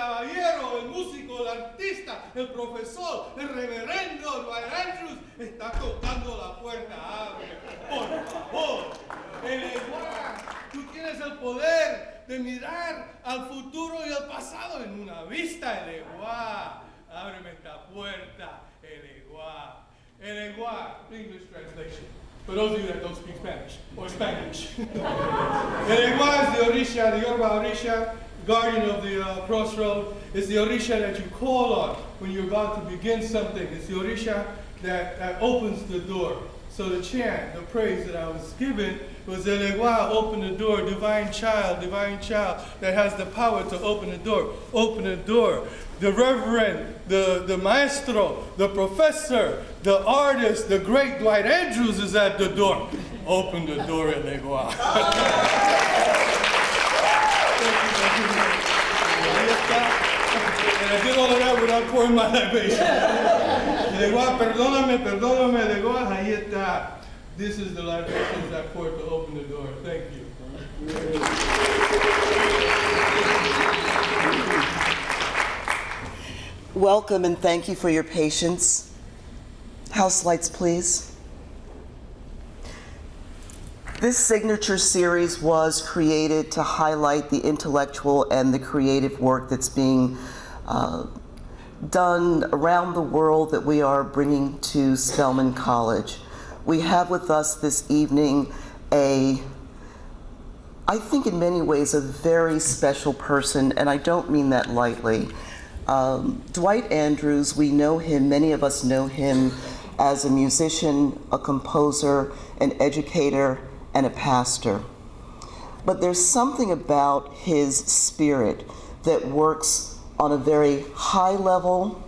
caballero, el músico, el artista, el profesor, el reverendo Dwight Andrews está tocando la puerta. Abre, por favor. Tú tienes el poder de mirar al futuro y al pasado en una vista. Ábreme esta puerta. English translation. For those of you that don't speak Spanish, or Spanish. Elegua is the Orisha, the Yoruba Orisha, guardian of the crossroad. It's the Orisha that you call on when you're about to begin something. It's the Orisha that opens the door. So the chant, the praise that I was given was Elegua, open the door, divine child that has the power to open the door. Open the door. The reverend, the maestro, the professor, the artist, the great Dwight Andrews is at the door. Open the door, Elegua. And I did all of that without pouring my libation. Elegua, perdóname, Elegua, ahí está. This is the libations I poured to open the door. Thank you. Welcome and thank you for your patience. House lights, please. This signature series was created to highlight the intellectual and the creative work that's being done around the world that we are bringing to Spelman College. We have with us this evening I think in many ways, a very special person, and I don't mean that lightly. Dwight Andrews, we know him, many of us know him as a musician, a composer, an educator, and a pastor. But there's something about his spirit that works on a very high level.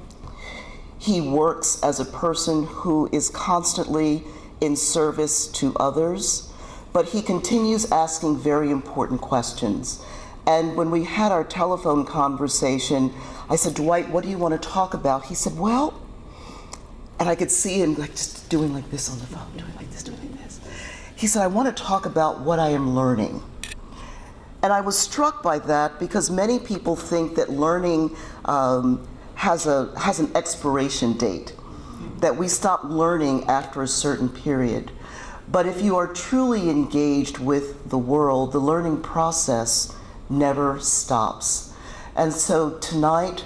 He works as a person who is constantly in service to others, but he continues asking very important questions. And when we had our telephone conversation, I said, Dwight, what do you want to talk about? He said, well, and I could see him like just doing like this on the phone, doing like this. He said, I want to talk about what I am learning. And I was struck by that because many people think that learning has an expiration date, that we stop learning after a certain period. But if you are truly engaged with the world, the learning process never stops. And so tonight,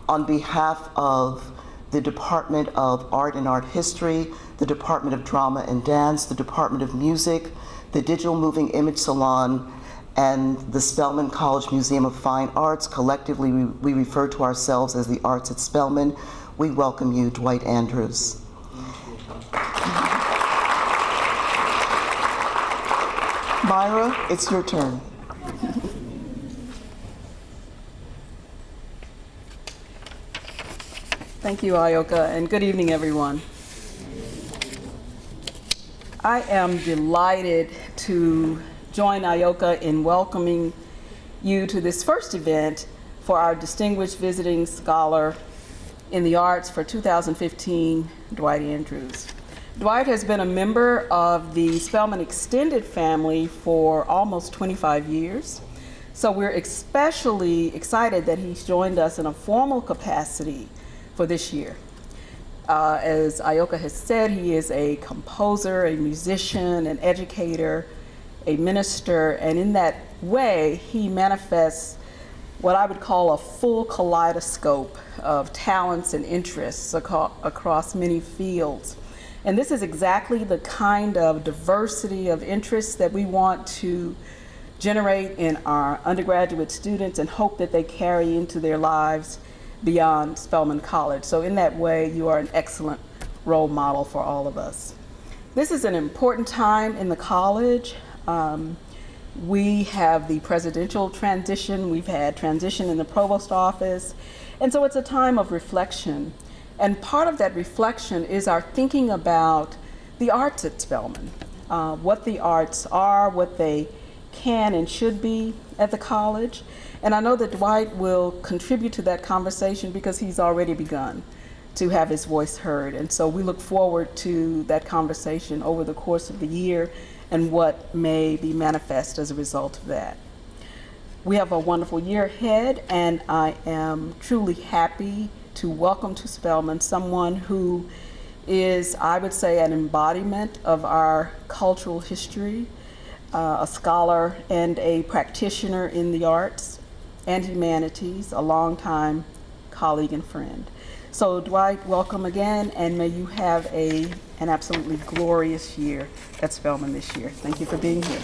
on behalf of the Department of Art and Art History, the Department of Drama and Dance, the Department of Music, the Digital Moving Image Salon, and the Spelman College Museum of Fine Arts, collectively we refer to ourselves as the Arts at Spelman. We welcome you, Dwight Andrews. Myra, it's your turn. Thank you, Ayoka, and good evening, everyone. I am delighted to join Ayoka in welcoming you to this first event for our Distinguished Visiting Scholar in the Arts for 2015, Dwight Andrews. Dwight has been a member of the Spelman extended family for almost 25 years, so we're especially excited that he's joined us in a formal capacity for this year. As Ayoka has said, he is a composer, a musician, an educator, a minister, and in that way, he manifests what I would call a full kaleidoscope of talents and interests across many fields. And this is exactly the kind of diversity of interests that we want to generate in our undergraduate students and hope that they carry into their lives beyond Spelman College. So in that way, you are an excellent role model for all of us. This is an important time in the college. We have the presidential transition, we've had transition in the provost office, and so it's a time of reflection. And part of that reflection is our thinking about the arts at Spelman, what the arts are, what they can and should be at the college. And I know that Dwight will contribute to that conversation because he's already begun to have his voice heard. And so we look forward to that conversation over the course of the year and what may be manifest as a result of that. We have a wonderful year ahead, and I am truly happy to welcome to Spelman someone who is, I would say, an embodiment of our cultural history, a scholar and a practitioner in the arts and humanities, a longtime colleague and friend. So Dwight, welcome again, and may you have an absolutely glorious year at Spelman this year. Thank you for being here.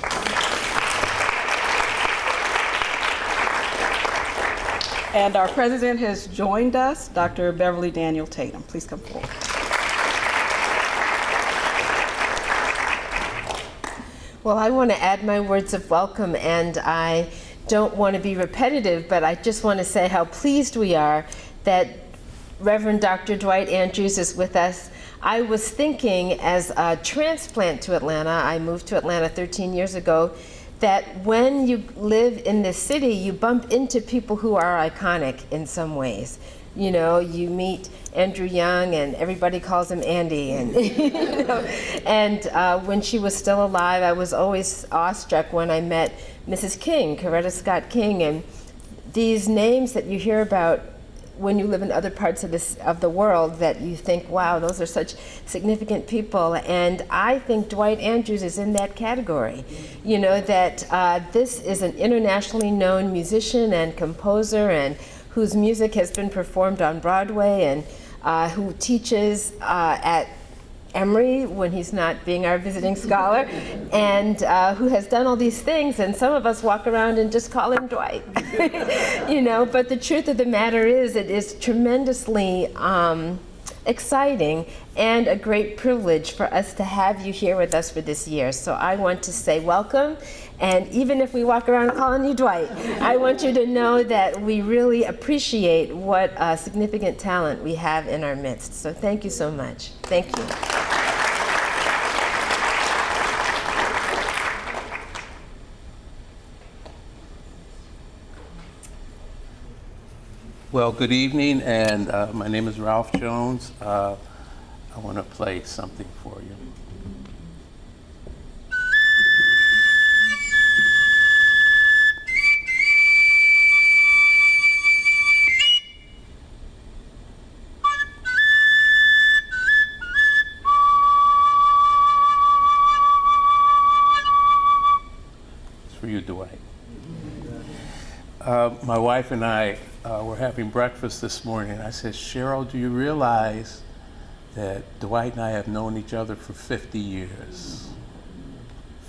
And our president has joined us, Dr. Beverly Daniel Tatum. Please come forward. Well, I want to add my words of welcome, and I don't want to be repetitive, but I just want to say how pleased we are that Reverend Dr. Dwight Andrews is with us. I was thinking, as a transplant to Atlanta, I moved to Atlanta 13 years ago, that when you live in this city, you bump into people who are iconic in some ways. You know, you meet Andrew Young, and everybody calls him Andy. And, you know, and when she was still alive, I was always awestruck when I met Mrs. King, Coretta Scott King, and these names that you hear about when you live in other parts of the world that you think, wow, those are such significant people. And I think Dwight Andrews is in that category. You know, that this is an internationally known musician and composer, and whose music has been performed on Broadway, and who teaches at Emory when he's not being our visiting scholar, and who has done all these things, and some of us walk around and just call him Dwight. You know, but the truth of the matter is, it is tremendously exciting and a great privilege for us to have you here with us for this year. So I want to say welcome, and even if we walk around calling you Dwight, I want you to know that we really appreciate what significant talent we have in our midst. So thank you so much. Thank you. Well, good evening, and my name is Ralph Jones. I want to play something for you. It's for you, Dwight. My wife and I were having breakfast this morning. I said, Cheryl, do you realize that Dwight and I have known each other for 50 years?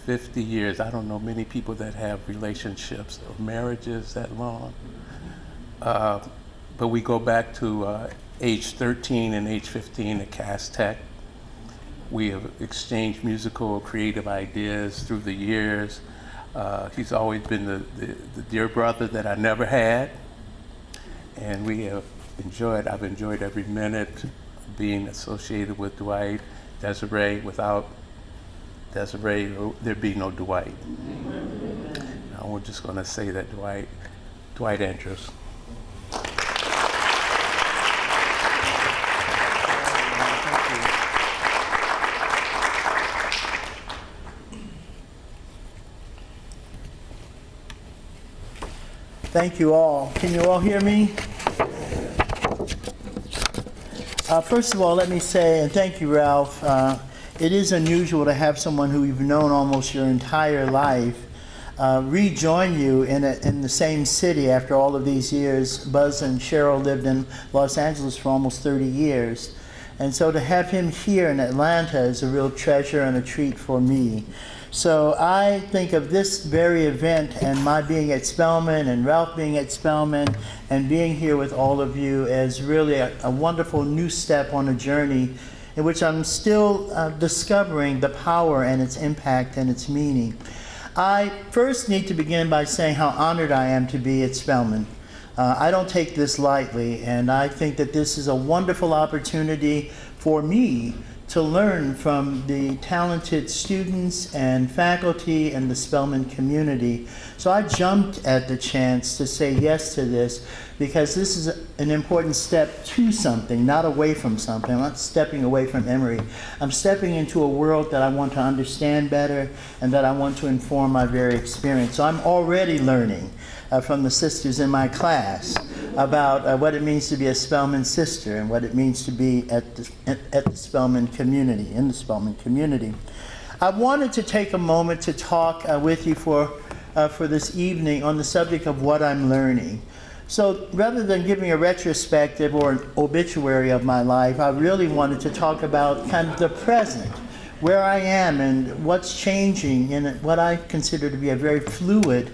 50 years. I don't know many people that have relationships or marriages that long. But we go back to age 13 and age 15 at Cass Tech. We have exchanged musical creative ideas through the years. He's always been the dear brother that I never had. And I've enjoyed every minute being associated with Dwight, Desiree. Without Desiree, there'd be no Dwight. I'm just going to say that Dwight Andrews. Thank you all. Can you all hear me? First of all, let me say, and thank you, Ralph, it is unusual to have someone who you've known almost your entire life rejoin you in the same city after all of these years. Buzz and Cheryl lived in Los Angeles for almost 30 years. And so to have him here in Atlanta is a real treasure and a treat for me. So I think of this very event and my being at Spelman and Ralph being at Spelman and being here with all of you as really a wonderful new step on a journey in which I'm still discovering the power and its impact and its meaning. I first need to begin by saying how honored I am to be at Spelman. I don't take this lightly, and I think that this is a wonderful opportunity for me to learn from the talented students and faculty and the Spelman community. So I jumped at the chance to say yes to this because this is an important step to something, not away from something. I'm not stepping away from Emory. I'm stepping into a world that I want to understand better and that I want to inform my very experience. So I'm already learning from the sisters in my class about what it means to be a Spelman sister and what it means to be at the Spelman community, in the Spelman community. I wanted to take a moment to talk with you for this evening on the subject of what I'm learning. So rather than giving a retrospective or an obituary of my life, I really wanted to talk about kind of the present, where I am and what's changing in what I consider to be a very fluid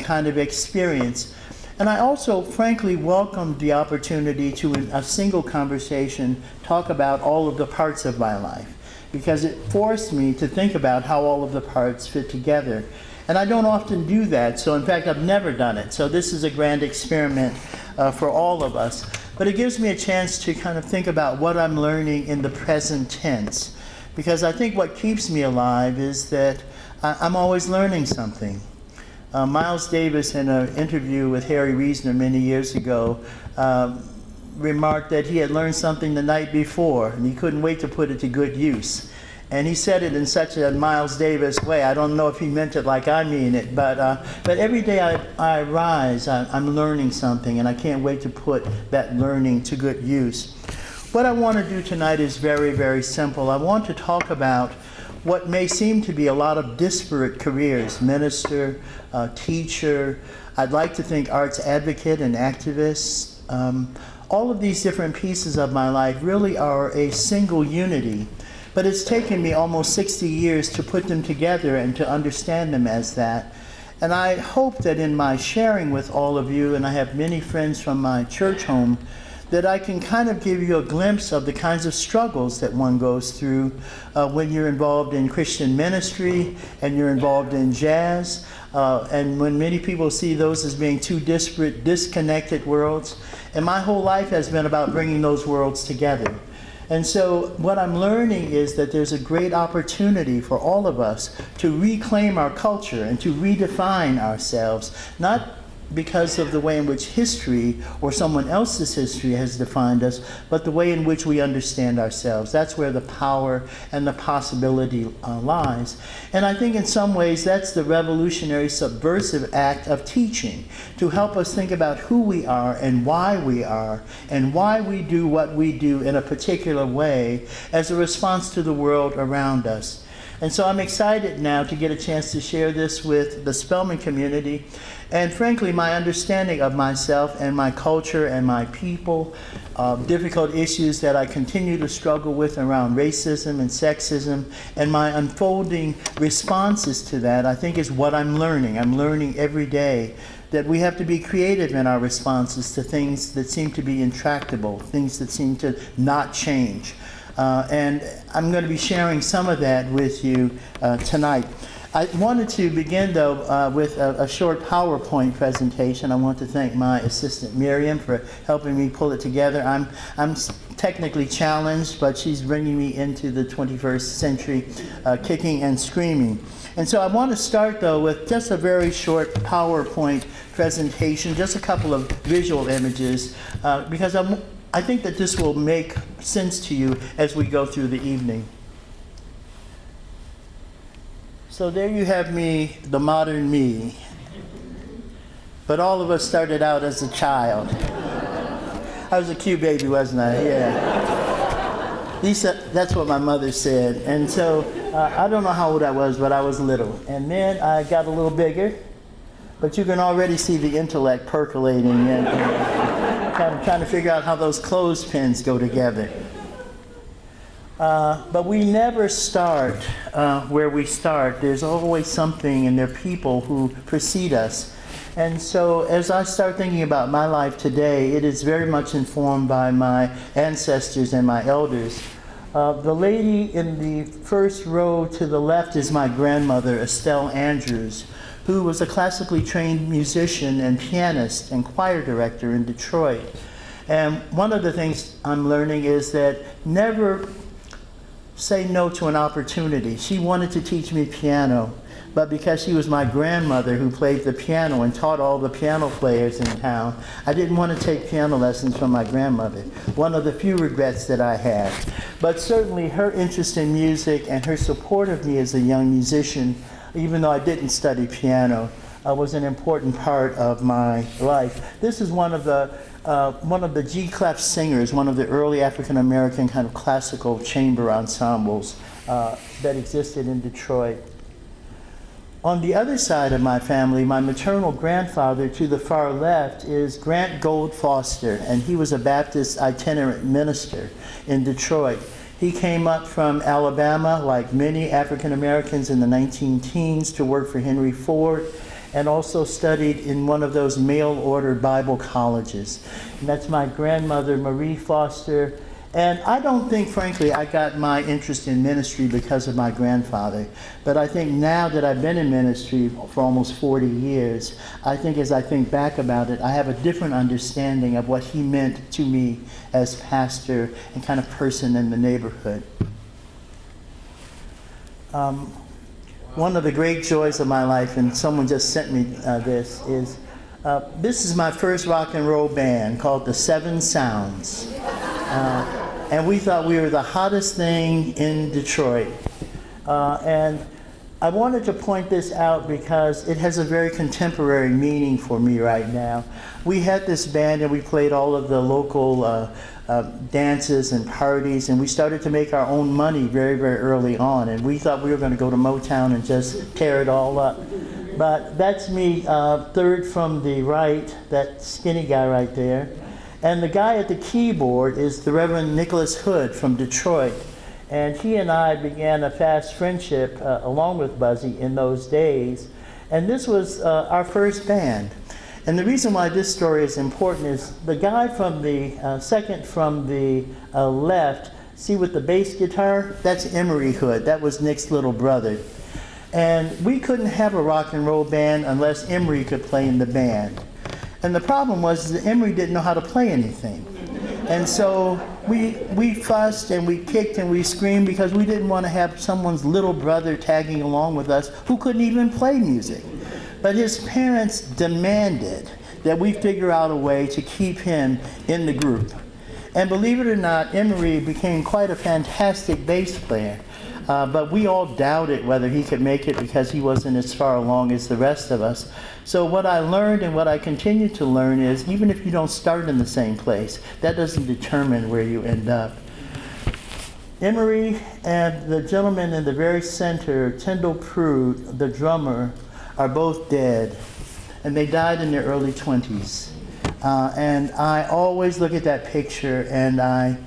kind of experience. And I also, frankly, welcomed the opportunity to, in a single conversation, talk about all of the parts of my life, because it forced me to think about how all of the parts fit together. And I don't often do that, so in fact, I've never done it. So this is a grand experiment for all of us. But it gives me a chance to kind of think about what I'm learning in the present tense, because I think what keeps me alive is that I'm always learning something. Miles Davis, in an interview with Harry Reasoner many years ago, remarked that he had learned something the night before, and he couldn't wait to put it to good use. And he said it in such a Miles Davis way. I don't know if he meant it like I mean it, but every day I rise, I'm learning something, and I can't wait to put that learning to good use. What I want to do tonight is very, very simple. I want to talk about what may seem to be a lot of disparate careers: minister, teacher, I'd like to think arts advocate and activist. All of these different pieces of my life really are a single unity, but it's taken me almost 60 years to put them together and to understand them as that. And I hope that in my sharing with all of you, and I have many friends from my church home, that I can kind of give you a glimpse of the kinds of struggles that one goes through when you're involved in Christian ministry and you're involved in jazz. And when many people see those as being two disparate, disconnected worlds. And my whole life has been about bringing those worlds together. And so what I'm learning is that there's a great opportunity for all of us to reclaim our culture and to redefine ourselves, not because of the way in which history or someone else's history has defined us, but the way in which we understand ourselves. That's where the power and the possibility lies. And I think in some ways that's the revolutionary, subversive act of teaching, to help us think about who we are and why we do what we do in a particular way as a response to the world around us. And so I'm excited now to get a chance to share this with the Spelman community, and frankly, my understanding of myself and my culture and my people, difficult issues that I continue to struggle with around racism and sexism, and my unfolding responses to that, I think is what I'm learning. I'm learning every day that we have to be creative in our responses to things that seem to be intractable, things that seem to not change. And I'm going to be sharing some of that with you tonight. I wanted to begin, though, with a short PowerPoint presentation. I want to thank my assistant, Miriam, for helping me pull it together. I'm technically challenged, but she's bringing me into the 21st century kicking and screaming. And so I want to start, though, with just a very short PowerPoint presentation, just a couple of visual images, because I think that this will make sense to you as we go through the evening. So there you have me, the modern me. But all of us started out as a child. I was a cute baby, wasn't I? Yeah. That's what my mother said. And so I don't know how old I was, but I was little. And then I got a little bigger. But you can already see the intellect percolating and trying to figure out how those clothespins go together. But we never start where we start. There's always something, and there are people who precede us. And so as I start thinking about my life today, it is very much informed by my ancestors and my elders. The lady in the first row to the left is my grandmother, Dwight Andrews, who was a classically trained musician and pianist and choir director in Detroit. And one of the things I'm learning is that never say no to an opportunity. She wanted to teach me piano, but because she was my grandmother who played the piano and taught all the piano players in town, I didn't want to take piano lessons from my grandmother. One of the few regrets that I had. But certainly her interest in music and her support of me as a young musician, even though I didn't study piano, was an important part of my life. This is one of the G-clef singers, one of the early African-American kind of classical chamber ensembles that existed in Detroit. On the other side of my family, my maternal grandfather to the far left is Grant Gold Foster, and he was a Baptist itinerant minister in Detroit. He came up from Alabama, like many African Americans in the 19-teens, to work for Henry Ford, and also studied in one of those mail-order Bible colleges. And that's my grandmother, Marie Foster. And I don't think, frankly, I got my interest in ministry because of my grandfather. But I think now that I've been in ministry for almost 40 years, I think as I think back about it, I have a different understanding of what he meant to me as pastor and kind of person in the neighborhood. One of the great joys of my life, and someone just sent me this, is this is my first rock and roll band called the Seven Sounds. And we thought we were the hottest thing in Detroit. And I wanted to point this out because it has a very contemporary meaning for me right now. We had this band and we played all of the local dances and parties, and we started to make our own money very, very early on. And we thought we were going to go to Motown and just tear it all up. But that's me, third from the right, that skinny guy right there. And the guy at the keyboard is the Reverend Nicholas Hood from Detroit. And he and I began a fast friendship along with Buzzy in those days. And this was our first band. And the reason why this story is important is the guy from the second from the left, see with the bass guitar, that's Emery Hood. That was Nick's little brother. And we couldn't have a rock and roll band unless Emery could play in the band. And the problem was that Emery didn't know how to play anything. And so we fussed and we kicked and we screamed because we didn't want to have someone's little brother tagging along with us who couldn't even play music. But his parents demanded that we figure out a way to keep him in the group. And believe it or not, Emery became quite a fantastic bass player. But we all doubted whether he could make it because he wasn't as far along as the rest of us. So what I learned and what I continue to learn is even if you don't start in the same place, that doesn't determine where you end up. Emery and the gentleman in the very center, Tyndall Prude, the drummer, are both dead. And they died in their early 20s. And I always look at that picture and I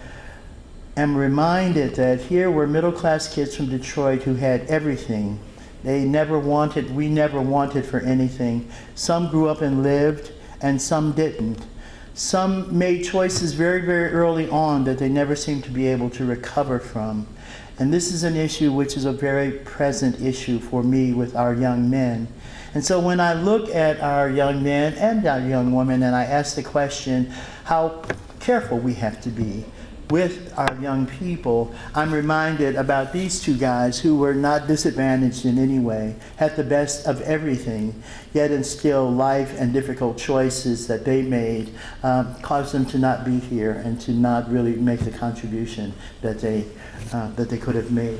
am reminded that here were middle-class kids from Detroit who had everything. We never wanted for anything. Some grew up and lived, and some didn't. Some made choices very, very early on that they never seemed to be able to recover from. And this is an issue which is a very present issue for me with our young men. And so when I look at our young men and our young women, and I ask the question how careful we have to be with our young people, I'm reminded about these two guys who were not disadvantaged in any way, had the best of everything, yet instill life and difficult choices that they made caused them to not be here and to not really make the contribution that they could have made.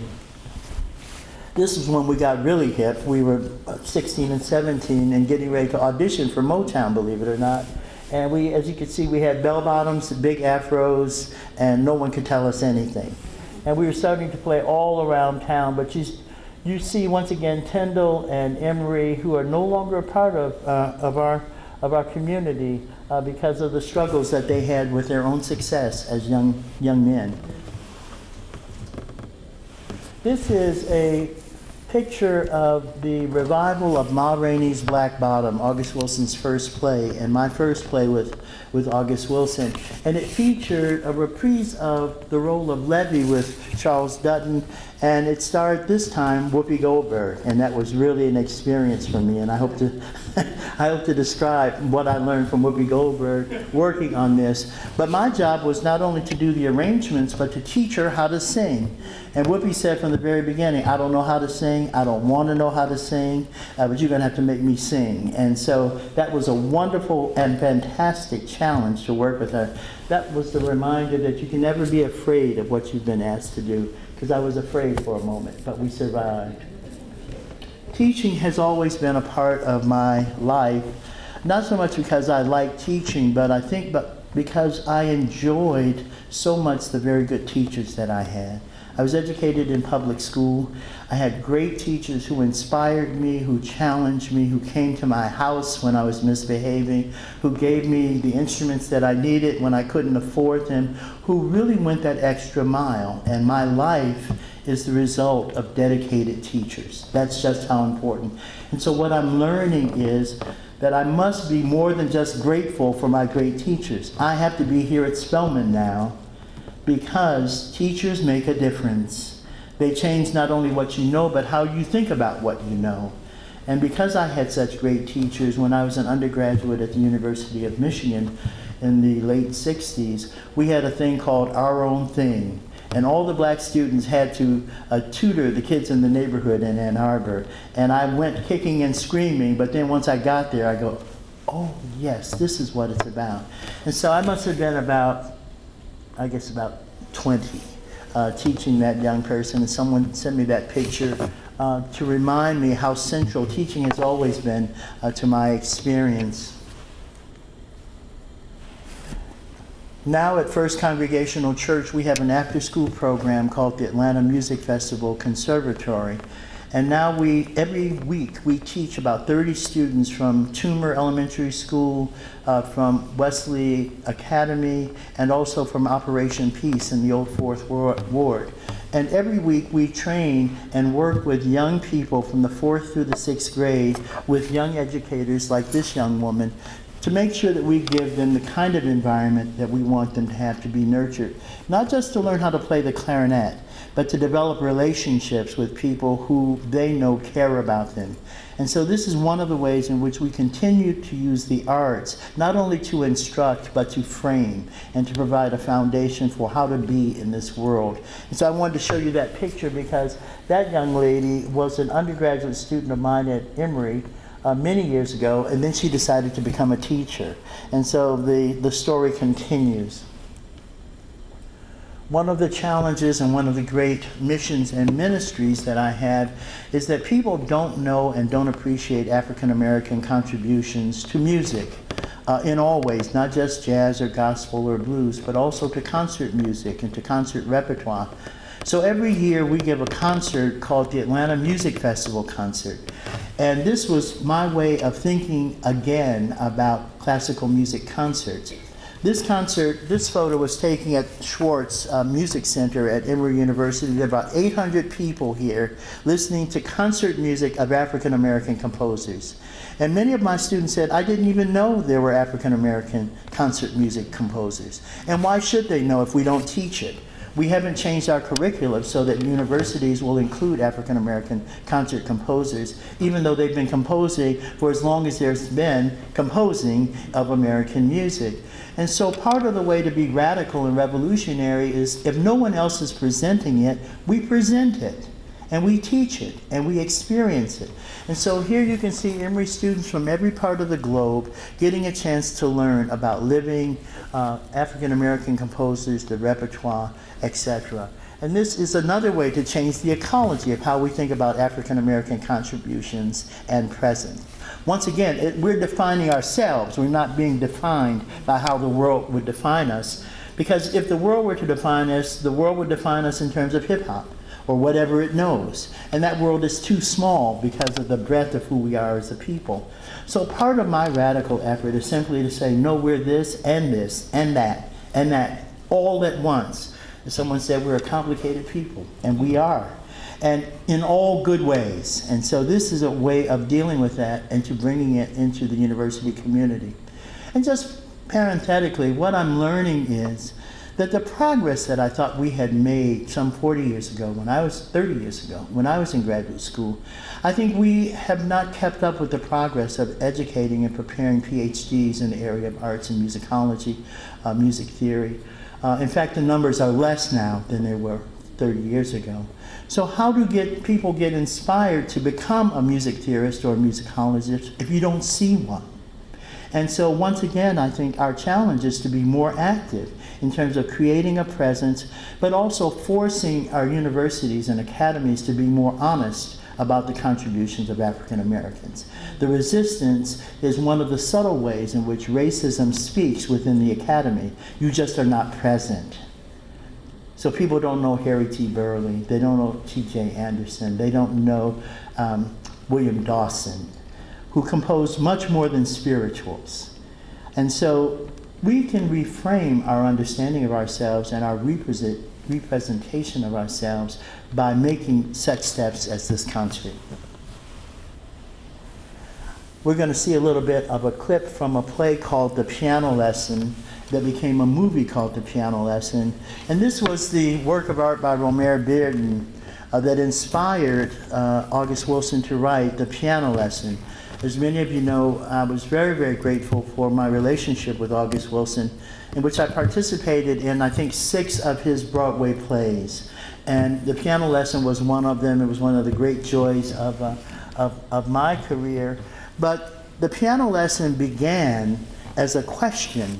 This is when we got really hip. We were 16 and 17 and getting ready to audition for Motown, believe it or not. And we, as you can see, we had bell-bottoms, big afros, and no one could tell us anything. And we were starting to play all around town, but you see once again Tyndall and Emery, who are no longer a part of our community because of the struggles that they had with their own success as young men. This is a picture of the revival of Ma Rainey's Black Bottom, August Wilson's first play, and my first play with with August Wilson. And it featured a reprise of the role of Levy with Charles Dutton, and it starred this time Whoopi Goldberg, and that was really an experience for me, and I hope to I hope to describe what I learned from Whoopi Goldberg working on this. But my job was not only to do the arrangements, but to teach her how to sing. And Whoopi said from the very beginning, I don't know how to sing, I don't want to know how to sing, but you're going to have to make me sing. And so that was a wonderful and fantastic challenge to work with her. That was the reminder that you can never be afraid of what you've been asked to do, because I was afraid for a moment, but we survived. Teaching has always been a part of my life, not so much because I like teaching, but I think because I enjoyed so much the very good teachers that I had. I was educated in public school. I had great teachers who inspired me, who challenged me, who came to my house when I was misbehaving, who gave me the instruments that I needed when I couldn't afford them, who really went that extra mile. And my life is the result of dedicated teachers. That's just how important. And so what I'm learning is that I must be more than just grateful for my great teachers. I have to be here at Spelman now because teachers make a difference. They change not only what you know, but how you think about what you know. And because I had such great teachers when I was an undergraduate at the University of Michigan in the late 60s, we had a thing called Our Own Thing. And all the black students had to tutor the kids in the neighborhood in Ann Arbor. And I went kicking and screaming, but then once I got there, I go, oh yes, this is what it's about. And so I must have been about 20, teaching that young person. And someone sent me that picture to remind me how central teaching has always been to my experience. Now at First Congregational Church, we have an after-school program called the Atlanta Music Festival Conservatory. And now every week, we teach about 30 students from Toomer Elementary School, from Wesley Academy, and also from Operation Peace in the Old Fourth Ward. And every week, we train and work with young people from the 4th through the 6th grade with young educators like this young woman, to make sure that we give them the kind of environment that we want them to have to be nurtured. Not just to learn how to play the clarinet, but to develop relationships with people who they know care about them. And so this is one of the ways in which we continue to use the arts, not only to instruct, but to frame and to provide a foundation for how to be in this world. And so I wanted to show you that picture because that young lady was an undergraduate student of mine at Emory, many years ago, and then she decided to become a teacher. And so the story continues. One of the challenges and one of the great missions and ministries that I have is that people don't know and don't appreciate African American contributions to music in all ways, not just jazz or gospel or blues, but also to concert music and to concert repertoire. So every year we give a concert called the Atlanta Music Festival Concert. And this was my way of thinking again about classical music concerts. This concert, this photo was taken at Schwartz Music Center at Emory University. There are about 800 people here listening to concert music of African American composers. And many of my students said, I didn't even know there were African American concert music composers. And why should they know if we don't teach it? We haven't changed our curriculum so that universities will include African American concert composers, even though they've been composing for as long as there's been composing of American music. And so part of the way to be radical and revolutionary is if no one else is presenting it, we present it. And we teach it, and we experience it. And so here you can see Emory students from every part of the globe getting a chance to learn about living African American composers, the repertoire, etc. And this is another way to change the ecology of how we think about African American contributions and presence. Once again, we're defining ourselves. We're not being defined by how the world would define us. Because if the world were to define us, the world would define us in terms of hip hop, or whatever it knows. And that world is too small because of the breadth of who we are as a people. So part of my radical effort is simply to say, no, we're this and that, all at once. And someone said we're a complicated people, and we are. And in all good ways. And so this is a way of dealing with that and to bringing it into the university community. And just parenthetically, what I'm learning is that the progress that I thought we had made some 30 years ago, when I was in graduate school, I think we have not kept up with the progress of educating and preparing PhDs in the area of arts and musicology, music theory. In fact, the numbers are less now than they were 30 years ago. So how do people get inspired to become a music theorist or a musicologist if you don't see one? And so once again, I think our challenge is to be more active in terms of creating a presence, but also forcing our universities and academies to be more honest about the contributions of African Americans. The resistance is one of the subtle ways in which racism speaks within the academy. You just are not present. So people don't know Harry T. Burley, they don't know T.J. Anderson, they don't know William Dawson, who composed much more than spirituals. And so we can reframe our understanding of ourselves and our representation of ourselves by making such steps as this concert. We're going to see a little bit of a clip from a play called The Piano Lesson that became a movie called The Piano Lesson. And this was the work of art by Romare Bearden that inspired August Wilson to write The Piano Lesson. As many of you know, I was very, very grateful for my relationship with August Wilson, in which I participated in, I think, 6 of his Broadway plays. And The Piano Lesson was one of them. It was one of the great joys of my career. But The Piano Lesson began as a question.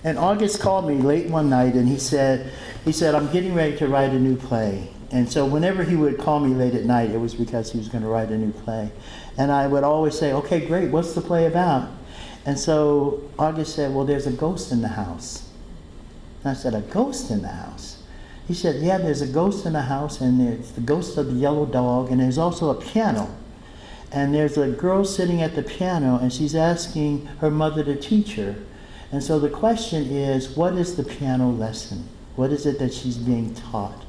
And August called me late one night and he said, I'm getting ready to write a new play. And so whenever he would call me late at night, it was because he was going to write a new play. And I would always say, okay, great, what's the play about? And so August said, well, there's a ghost in the house. And I said, a ghost in the house? He said, yeah, there's a ghost in the house, and there's the ghost of the yellow dog, and there's also a piano. And there's a girl sitting at the piano, and she's asking her mother to teach her. And so the question is, what is the piano lesson? What is it that she's being taught?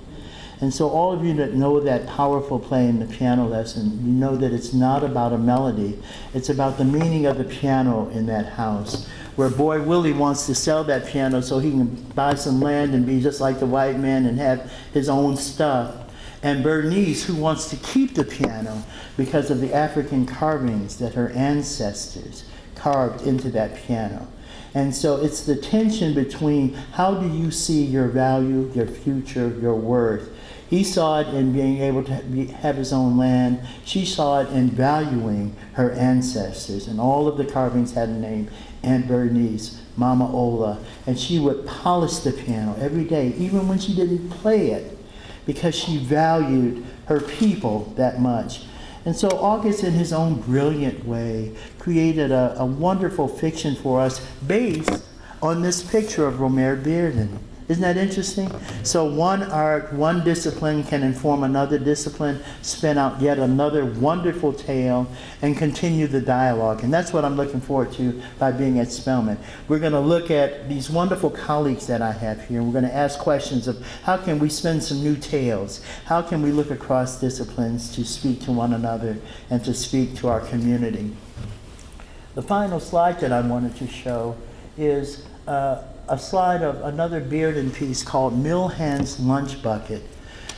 And so all of you that know that powerful play in The Piano Lesson, you know that it's not about a melody. It's about the meaning of the piano in that house, where Boy Willie wants to sell that piano so he can buy some land and be just like the white man and have his own stuff. And Bernice, who wants to keep the piano because of the African carvings that her ancestors carved into that piano. And so it's the tension between how do you see your value, your future, your worth. He saw it in being able to have his own land. She saw it in valuing her ancestors. And all of the carvings had a name, Aunt Bernice, Mama Ola. And she would polish the piano every day, even when she didn't play it, because she valued her people that much. And so August, in his own brilliant way, created a wonderful fiction for us based on this picture of Romare Bearden. Isn't that interesting? So one art, one discipline can inform another discipline, spin out yet another wonderful tale, and continue the dialogue. And that's what I'm looking forward to by being at Spelman. We're going to look at these wonderful colleagues that I have here, and we're going to ask questions of how can we spin some new tales? How can we look across disciplines to speak to one another and to speak to our community? The final slide that I wanted to show is a slide of another Bearden piece called Milhand's Lunch Bucket.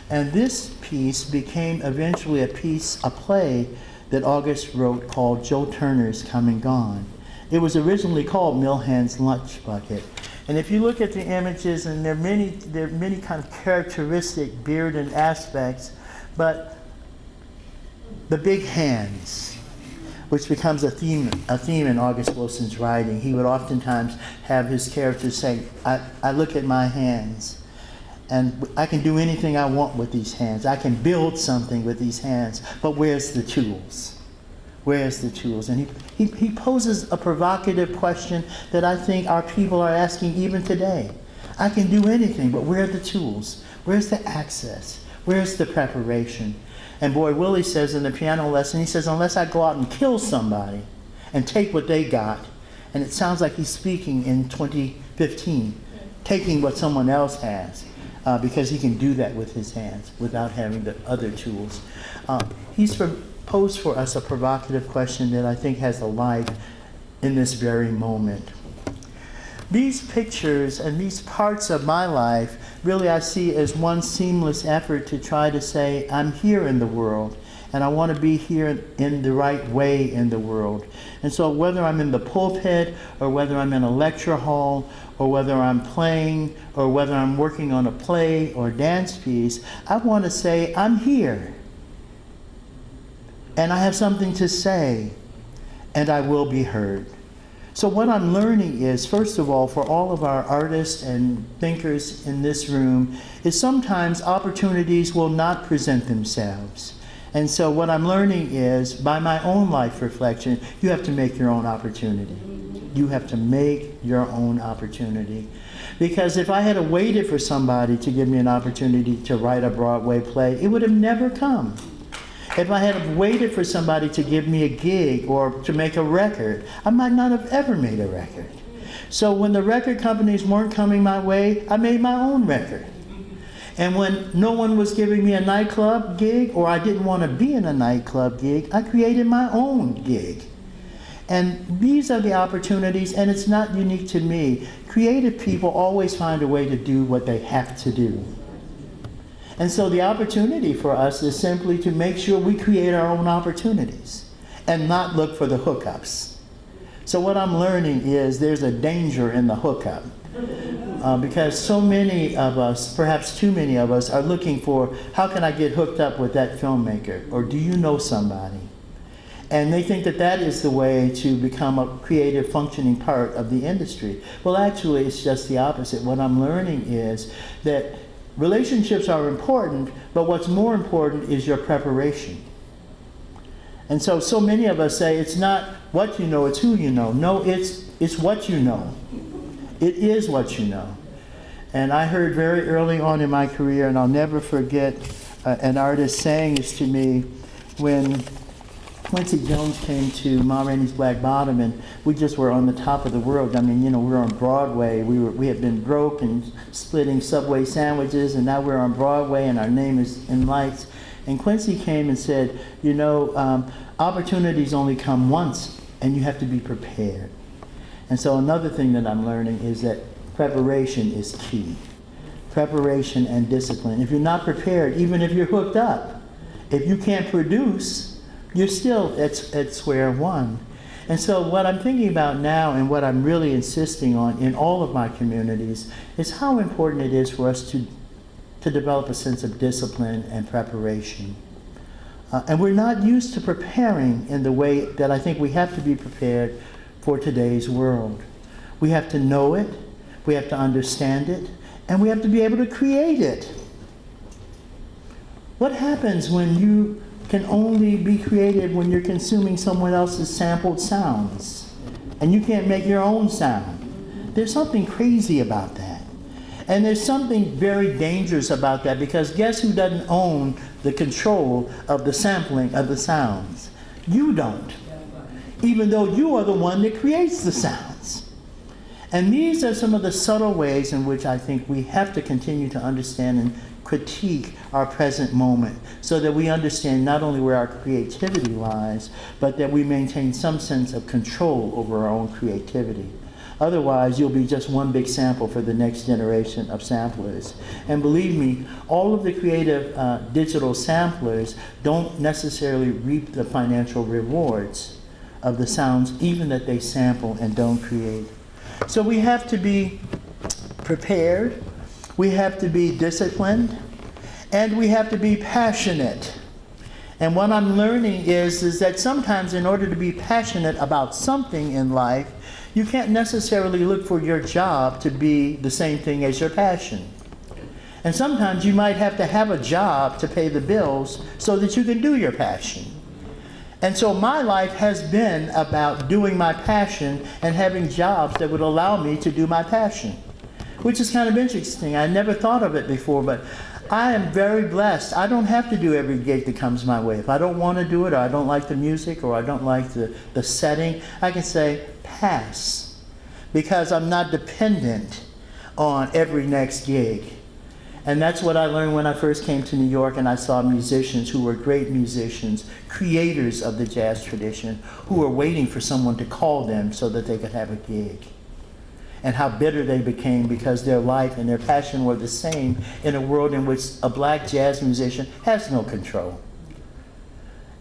And this piece became eventually a play that August wrote called Joe Turner's Come and Gone. It was originally called Milhand's Lunch Bucket. And if you look at the images, and there are many kind of characteristic Bearden aspects, but the big hands, which becomes a theme in August Wilson's writing. He would oftentimes have his characters say, I look at my hands, and I can do anything I want with these hands. I can build something with these hands, but where's the tools? Where's the tools? And he poses a provocative question that I think our people are asking even today. I can do anything, but where are the tools? Where's the access? Where's the preparation? And Boy Willie says in The Piano Lesson, he says, unless I go out and kill somebody and take what they got, and it sounds like he's speaking in 2015, taking what someone else has, because he can do that with his hands without having the other tools. He's posed for us a provocative question that I think has a life in this very moment. these pictures and these parts of my life, really I see as one seamless effort to try to say, I'm here in the world, and I want to be here in the right way in the world. And so whether I'm in the pulpit, or whether I'm in a lecture hall, or whether I'm playing, or whether I'm working on a play or dance piece, I want to say, I'm here. And I have something to say, and I will be heard. So what I'm learning is, first of all, for all of our artists and thinkers in this room, is sometimes opportunities will not present themselves. And so what I'm learning is, by my own life reflection, you have to make your own opportunity. You have to make your own opportunity. Because if I had waited for somebody to give me an opportunity to write a Broadway play, it would have never come. If I had waited for somebody to give me a gig or to make a record, I might not have ever made a record. So when the record companies weren't coming my way, I made my own record. And when no one was giving me a nightclub gig, or I didn't want to be in a nightclub gig, I created my own gig. And these are the opportunities, and it's not unique to me. Creative people always find a way to do what they have to do. And so the opportunity for us is simply to make sure we create our own opportunities and not look for the hookups. So what I'm learning is there's a danger in the hookup. Because so many of us, perhaps too many of us, are looking for, how can I get hooked up with that filmmaker? Or do you know somebody? And they think that that is the way to become a creative, functioning part of the industry. Well, actually, it's just the opposite. What I'm learning is that relationships are important, but what's more important is your preparation. And so many of us say, it's not what you know, it's who you know. No, it's what you know. It is what you know. And I heard very early on in my career, and I'll never forget an artist saying this to me when Quincy Jones came to Ma Rainey's Black Bottom, and we just were on the top of the world. I mean, you know, we were on Broadway. We had been broke and splitting Subway sandwiches, and now we're on Broadway, and our name is in lights. And Quincy came and said, you know, opportunities only come once, and you have to be prepared. And so another thing that I'm learning is that preparation is key. Preparation and discipline. If you're not prepared, even if you're hooked up, if you can't produce, you're still at square one. And so what I'm thinking about now, and what I'm really insisting on in all of my communities, is how important it is for us to develop a sense of discipline and preparation. And we're not used to preparing in the way that I think we have to be prepared for today's world. We have to know it, we have to understand it, and we have to be able to create it. What happens when you can only be creative when you're consuming someone else's sampled sounds and you can't make your own sound? There's something crazy about that. And there's something very dangerous about that, because guess who doesn't own the control of the sampling of the sounds? You don't. Even though you are the one that creates the sounds. And these are some of the subtle ways in which I think we have to continue to understand and critique our present moment, so that we understand not only where our creativity lies, but that we maintain some sense of control over our own creativity. Otherwise, you'll be just one big sample for the next generation of samplers. And believe me, all of the creative digital samplers don't necessarily reap the financial rewards of the sounds, even that they sample and don't create. So we have to be prepared, we have to be disciplined, and we have to be passionate. And what I'm learning is that sometimes in order to be passionate about something in life, you can't necessarily look for your job to be the same thing as your passion. And sometimes you might have to have a job to pay the bills so that you can do your passion. And so my life has been about doing my passion and having jobs that would allow me to do my passion, which is kind of interesting. I never thought of it before, but I am very blessed. I don't have to do every gig that comes my way. If I don't want to do it, or I don't like the music, or I don't like the setting, I can say pass, because I'm not dependent on every next gig. And that's what I learned when I first came to New York, and I saw musicians who were great musicians, creators of the jazz tradition, who were waiting for someone to call them so that they could have a gig. and how bitter they became because their life and their passion were the same in a world in which a black jazz musician has no control.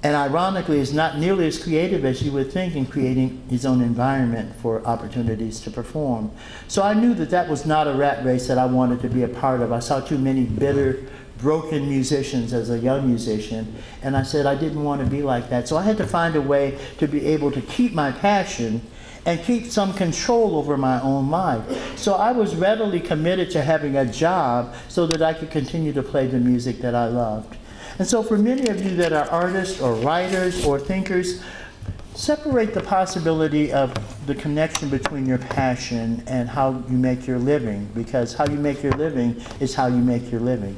And ironically, is not nearly as creative as you would think in creating his own environment for opportunities to perform. So I knew that that was not a rat race that I wanted to be a part of. I saw too many bitter, broken musicians as a young musician, and I said I didn't want to be like that. So I had to find a way to be able to keep my passion and keep some control over my own life. So I was readily committed to having a job so that I could continue to play the music that I loved. And so for many of you that are artists or writers or thinkers, separate the possibility of the connection between your passion and how you make your living, because how you make your living is how you make your living.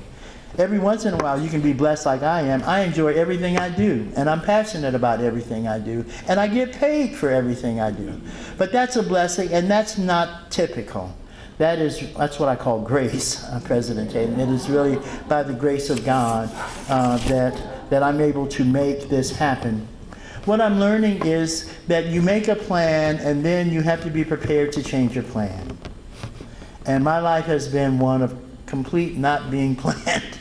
Every once in a while you can be blessed like I am. I enjoy everything I do, and I'm passionate about everything I do, and I get paid for everything I do. But that's a blessing, and that's not typical. That's what I call grace, President Tatum. It is really by the grace of God that I'm able to make this happen. What I'm learning is that you make a plan and then you have to be prepared to change your plan. And my life has been one of complete not being planned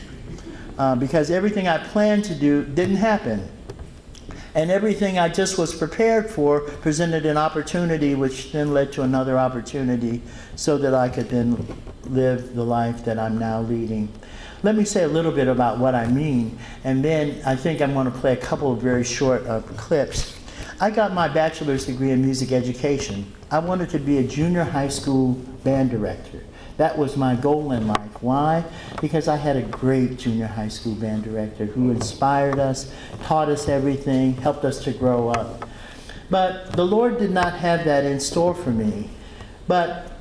because everything I planned to do didn't happen. And everything I just was prepared for presented an opportunity, which then led to another opportunity so that I could then live the life that I'm now leading. Let me say a little bit about what I mean, and then I think I'm going to play a couple of very short clips. I got my bachelor's degree in music education. I wanted to be a junior high school band director. That was my goal in life. Why? Because I had a great junior high school band director who inspired us, taught us everything, helped us to grow up. But the Lord did not have that in store for me. But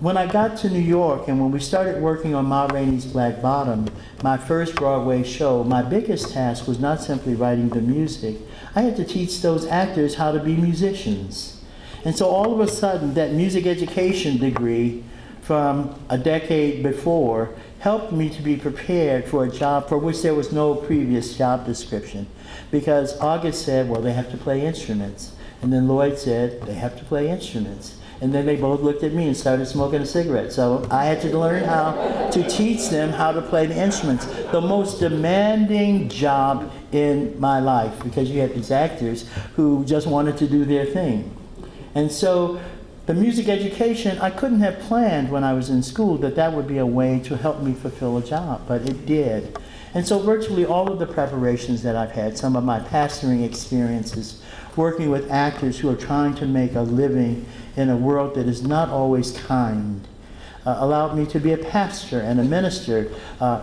when I got to New York and when we started working on Ma Rainey's Black Bottom, my first Broadway show, my biggest task was not simply writing the music. I had to teach those actors how to be musicians. And so all of a sudden, that music education degree from a decade before helped me to be prepared for a job for which there was no previous job description. Because August said, well, they have to play instruments. And then Lloyd said, they have to play instruments. And then they both looked at me and started smoking a cigarette. So I had to learn how to teach them how to play the instruments. The most demanding job in my life, because you had these actors who just wanted to do their thing. And so the music education, I couldn't have planned when I was in school that would be a way to help me fulfill a job, but it did. And so virtually all of the preparations that I've had, some of my pastoring experiences, working with actors who are trying to make a living in a world that is not always kind, allowed me to be a pastor and a minister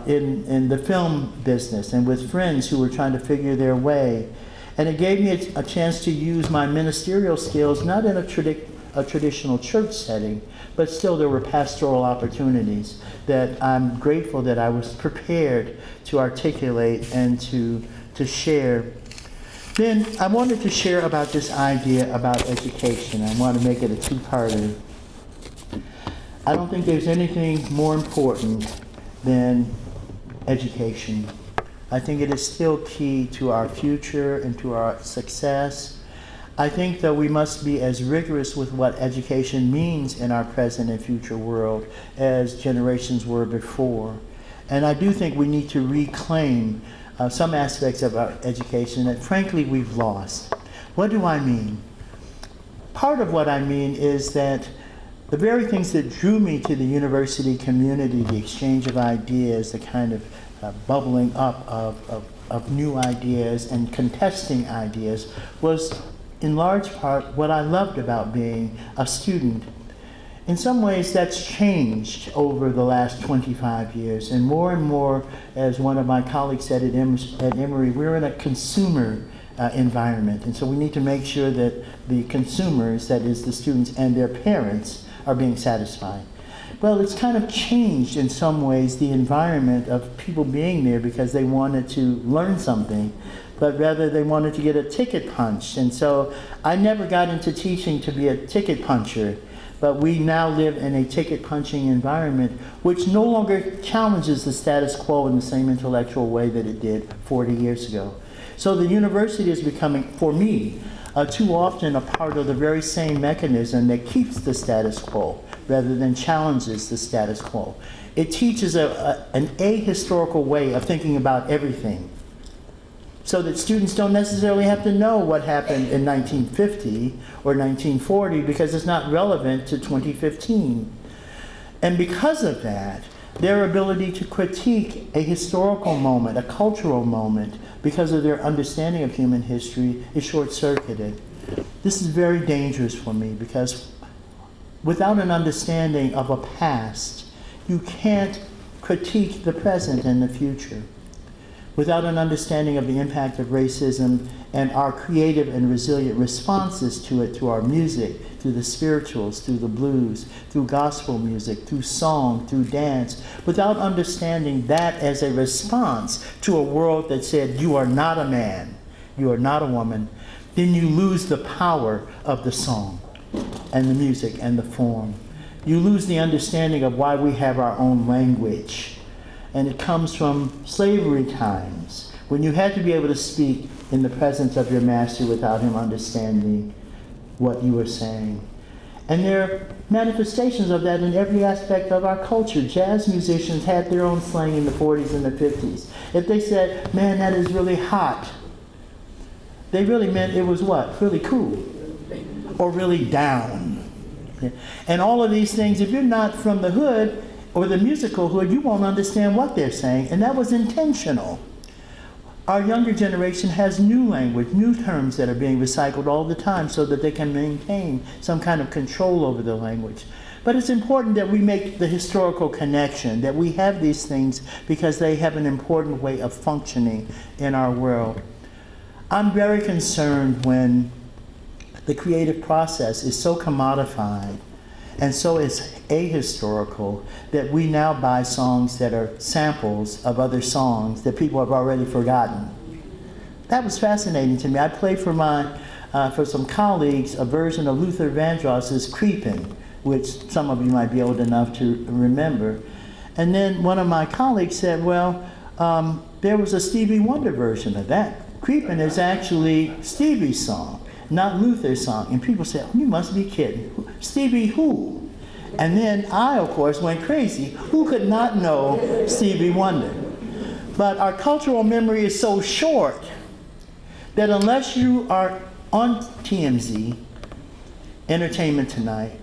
in the film business and with friends who were trying to figure their way. And it gave me a chance to use my ministerial skills, not in a traditional church setting, but still there were pastoral opportunities that I'm grateful that I was prepared to articulate and to share. Then I wanted to share about this idea about education. I want to make it a two-parter. I don't think there's anything more important than education. I think it is still key to our future and to our success. I think that we must be as rigorous with what education means in our present and future world as generations were before. And I do think we need to reclaim some aspects of our education that frankly we've lost. What do I mean? Part of what I mean is that the very things that drew me to the university community, the exchange of ideas, the kind of bubbling up of new ideas and contesting ideas was in large part what I loved about being a student. In some ways that's changed over the last 25 years, and more, as one of my colleagues said at Emory, we're in a consumer environment, and so we need to make sure that the consumers, that is the students and their parents, are being satisfied. Well, it's kind of changed in some ways the environment of people being there because they wanted to learn something, but rather they wanted to get a ticket punched. And so I never got into teaching to be a ticket puncher, but we now live in a ticket punching environment which no longer challenges the status quo in the same intellectual way that it did 40 years ago. So the university is becoming, for me, too often a part of the very same mechanism that keeps the status quo. rather than challenges the status quo. It teaches an ahistorical way of thinking about everything, so that students don't necessarily have to know what happened in 1950 or 1940 because it's not relevant to 2015. And because of that, their ability to critique a historical moment, a cultural moment, because of their understanding of human history is short-circuited. This is very dangerous for me because without an understanding of a past, you can't critique the present and the future. Without an understanding of the impact of racism and our creative and resilient responses to it through our music, through the spirituals, through the blues, through gospel music, through song, through dance, without understanding that as a response to a world that said, you are not a man, you are not a woman, then you lose the power of the song and the music and the form. You lose the understanding of why we have our own language. And it comes from slavery times, when you had to be able to speak in the presence of your master without him understanding what you were saying. And there are manifestations of that in every aspect of our culture. Jazz musicians had their own slang in the 40s and the 50s. If they said, man, that is really hot, they really meant it was what? Really cool. Or really down. And all of these things, if you're not from the hood or the musical hood, you won't understand what they're saying, and that was intentional. Our younger generation has new language, new terms that are being recycled all the time so that they can maintain some kind of control over the language. But it's important that we make the historical connection, that we have these things because they have an important way of functioning in our world. I'm very concerned when the creative process is so commodified and so is ahistorical that we now buy songs that are samples of other songs that people have already forgotten. That was fascinating to me. I played for some colleagues a version of Luther Vandross's Creepin', which some of you might be old enough to remember. And then one of my colleagues said, well, there was a Stevie Wonder version of that. Creepin' is actually Stevie's song, not Luther's song. And people said, you must be kidding. Stevie who? And then I, of course, went crazy. Who could not know Stevie Wonder? But our cultural memory is so short that unless you are on TMZ, Entertainment Tonight,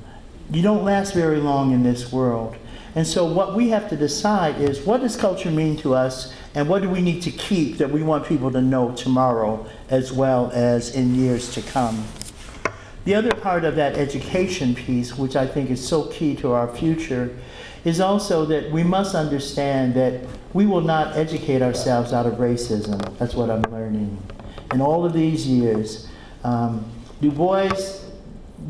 you don't last very long in this world. And so what we have to decide is, what does culture mean to us, and what do we need to keep that we want people to know tomorrow as well as in years to come? The other part of that education piece, which I think is so key to our future, is also that we must understand that we will not educate ourselves out of racism. That's what I'm learning. In all of these years, Du Bois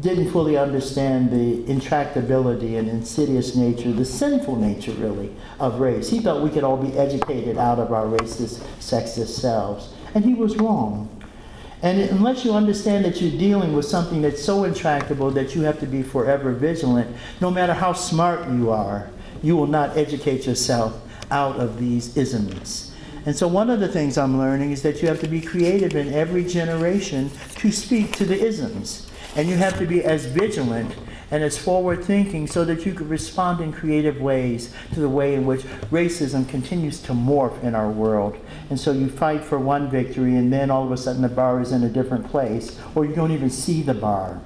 didn't fully understand the intractability and insidious nature, the sinful nature, really, of race. He thought we could all be educated out of our racist, sexist selves. And he was wrong. And unless you understand that you're dealing with something that's so intractable that you have to be forever vigilant, no matter how smart you are, you will not educate yourself out of these isms. And so one of the things I'm learning is that you have to be creative in every generation to speak to the isms. And you have to be as vigilant and as forward-thinking so that you can respond in creative ways to the way in which racism continues to morph in our world. And so you fight for one victory, and then all of a sudden the bar is in a different place, or you don't even see the bar.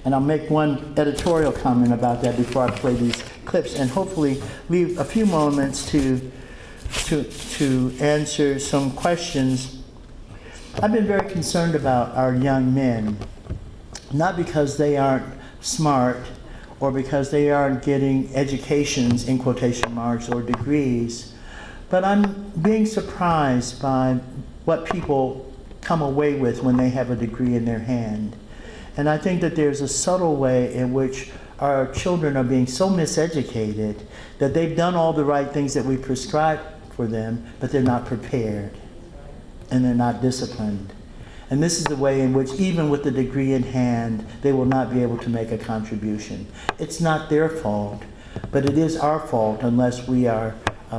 And I'll make one editorial comment about that before I play these clips, and hopefully leave a few moments to answer some questions. I've been very concerned about our young men, not because they aren't smart or because they aren't getting educations, in quotation marks, or degrees, but I'm being surprised by what people come away with when they have a degree in their hand. And I think that there's a subtle way in which our children are being so miseducated that they've done all the right things that we prescribe for them, but they're not prepared. And they're not disciplined. And this is the way in which, even with the degree in hand, they will not be able to make a contribution. It's not their fault, but it is our fault unless we are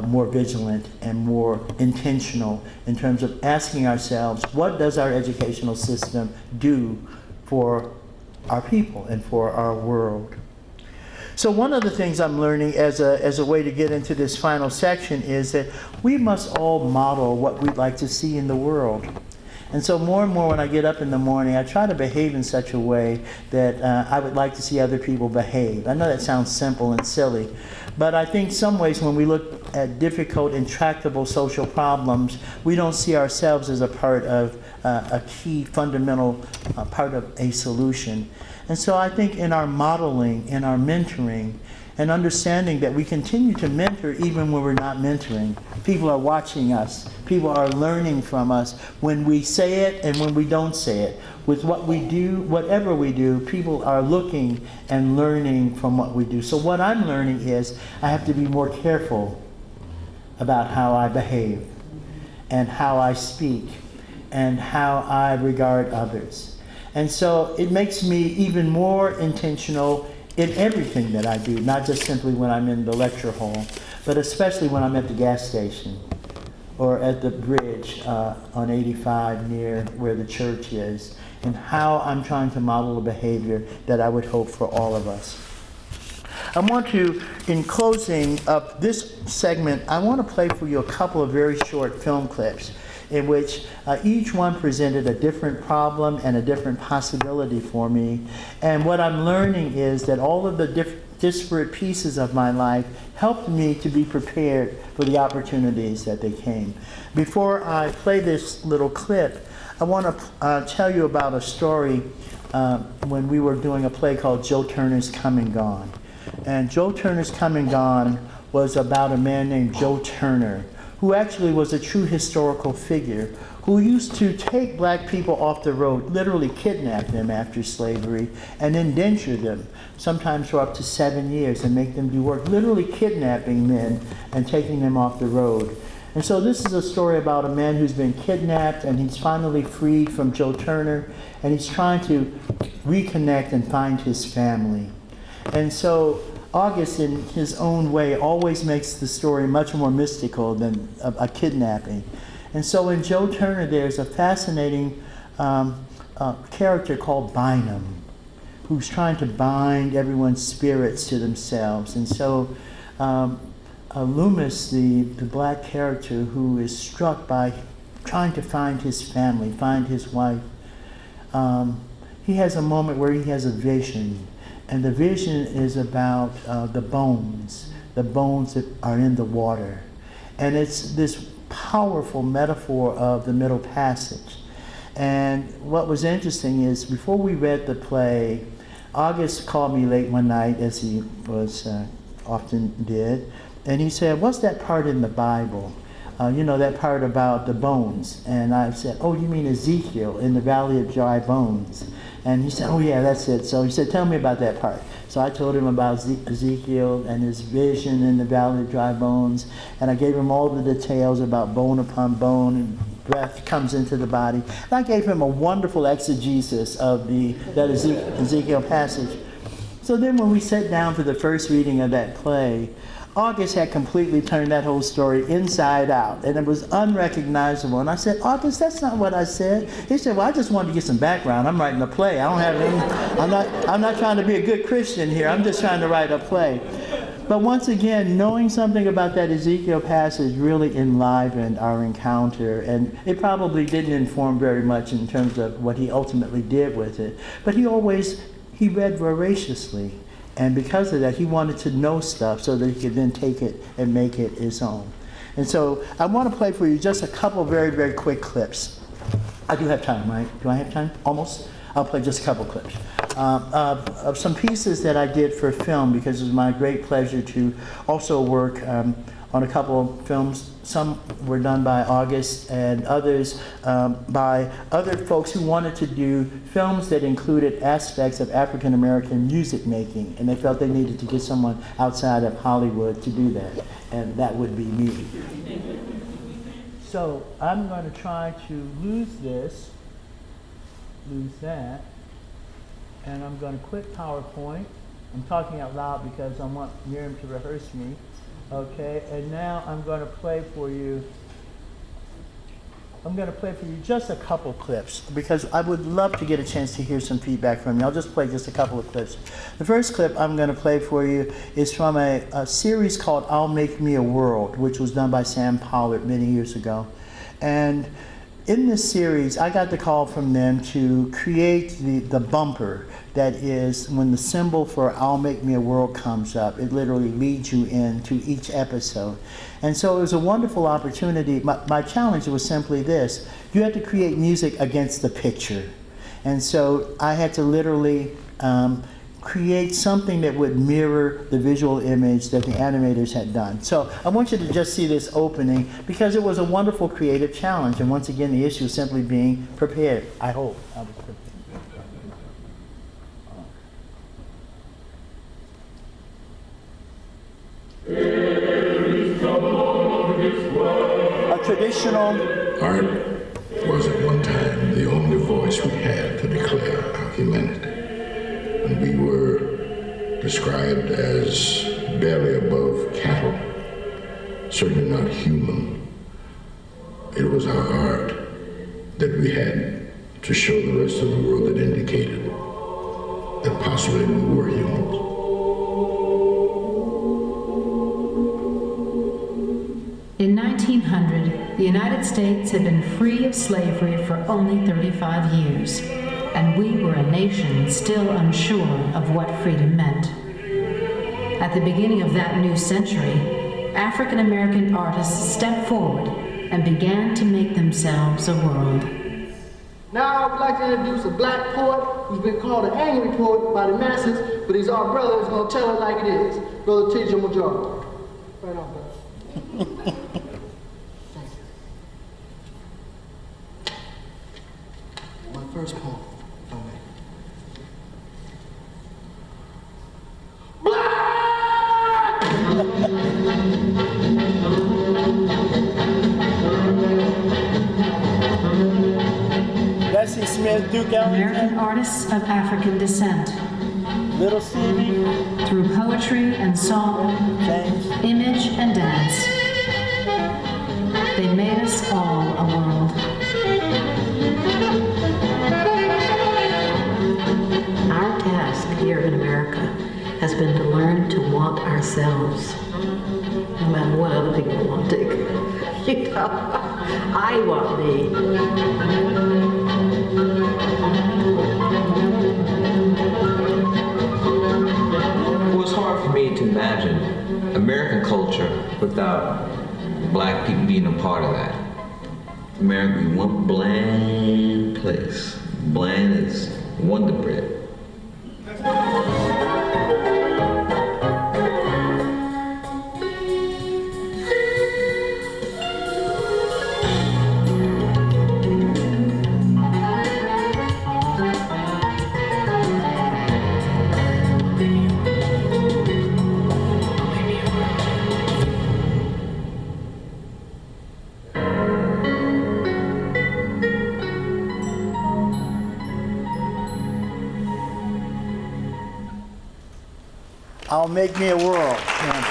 more vigilant and more intentional in terms of asking ourselves, what does our educational system do for our people and for our world? So one of the things I'm learning as a way to get into this final section is that we must all model what we'd like to see in the world. And so more and more when I get up in the morning, I try to behave in such a way that I would like to see other people behave. I know that sounds simple and silly, but I think some ways when we look at difficult, intractable social problems, we don't see ourselves as a part of a key, fundamental part of a solution. And so I think in our modeling, in our mentoring, and understanding that we continue to mentor even when we're not mentoring. People are watching us. People are learning from us when we say it and when we don't say it. With what we do, whatever we do, people are looking and learning from what we do. So what I'm learning is I have to be more careful about how I behave and how I speak and how I regard others. And so it makes me even more intentional in everything that I do, not just simply when I'm in the lecture hall, but especially when I'm at the gas station or at the bridge on 85 near where the church is, and how I'm trying to model a behavior that I would hope for all of us. I want to, in closing of this segment, I want to play for you a couple of very short film clips in which each one presented a different problem and a different possibility for me. And what I'm learning is that all of the disparate pieces of my life helped me to be prepared for the opportunities that they came. Before I play this little clip, I want to tell you about a story when we were doing a play called Joe Turner's Come and Gone. And Joe Turner's Come and Gone was about a man named Joe Turner, who actually was a true historical figure, who used to take black people off the road, literally kidnap them after slavery, and indenture them, sometimes for up to 7 years, and make them do work, literally kidnapping men and taking them off the road. And so this is a story about a man who's been kidnapped, and he's finally freed from Joe Turner, and he's trying to reconnect and find his family. And so August, in his own way, always makes the story much more mystical than a kidnapping. And so in Joe Turner, there's a fascinating character called Bynum, who's trying to bind everyone's spirits to themselves. And so Loomis, the black character who is struck by trying to find his family, find his wife, he has a moment where he has a vision. And the vision is about the bones that are in the water. And it's this powerful metaphor of the Middle Passage. And what was interesting is before we read the play, August called me late one night, as he was often did, and he said, "What's that part in the Bible? You know, that part about the bones?" And I said, "Oh, you mean Ezekiel in the Valley of Dry Bones?" And he said, "Oh yeah, that's it." So he said, "Tell me about that part." So I told him about Ezekiel and his vision in the Valley of Dry Bones, and I gave him all the details about bone upon bone, and breath comes into the body. And I gave him a wonderful exegesis of that Ezekiel passage. So then when we sat down for the first reading of that play, August had completely turned that whole story inside out, and it was unrecognizable. And I said, "August, that's not what I said." He said, "Well, I just wanted to get some background. I'm writing a play. I don't have any, I'm not trying to be a good Christian here. I'm just trying to write a play." But once again, knowing something about that Ezekiel passage really enlivened our encounter, and it probably didn't inform very much in terms of what he ultimately did with it. But he read voraciously. And because of that, he wanted to know stuff so that he could then take it and make it his own. And so I want to play for you just a couple very, very quick clips. I do have time, right? Do I have time? Almost? I'll play just a couple clips. Of some pieces that I did for film, because it was my great pleasure to also work on a couple of films. Some were done by August and others by other folks who wanted to do films that included aspects of African American music making, and they felt they needed to get someone outside of Hollywood to do that, and that would be me. So I'm going to try to lose that, and I'm going to quit PowerPoint. I'm talking out loud because I want Miriam to rehearse me. Okay, and now I'm going to play for you I'm going to play for you just a couple clips because I would love to get a chance to hear some feedback from you. I'll just play just a couple of clips. The first clip I'm going to play for you is from a series called I'll Make Me a World, which was done by Sam Pollard many years ago. And in this series, I got the call from them to create the bumper that is when the symbol for I'll Make Me a World comes up, it literally leads you into each episode. And so it was a wonderful opportunity. My challenge was simply this: you had to create music against the picture. And so I had to literally create something that would mirror the visual image that the animators had done. So I want you to just see this opening because it was a wonderful creative challenge. And once again, the issue is simply being prepared. I hope I was prepared. A traditional art was at one time the only voice we had to declare our humanity. And we were described as barely above cattle, certainly not human. It was our art that we had to show the rest of the world that indicated that possibly we were humans. In 1900, the United States had been free of slavery for only 35 years, and we were a nation still unsure of what freedom meant. At the beginning of that new century, African American artists stepped forward and began to make themselves a world. Now I would like to introduce a black poet who's been called an angry poet by the masses, but he's our brother who's going to tell it like it is. Brother T.J. Major. Right on, brother. Thank you. My first poem, if I may. Bessie Smith, Duke American Ellington, artists of African descent, Little Stevie, through poetry and song, James. image and dance, they made us all a world. Our task here in America has been to learn to want ourselves, no matter what other people want to. You know, I want me. Well, it's hard for me to imagine American culture without black people being a part of that. America is one bland place. Bland as Wonder Bread. I'll Make Me a World. Yeah.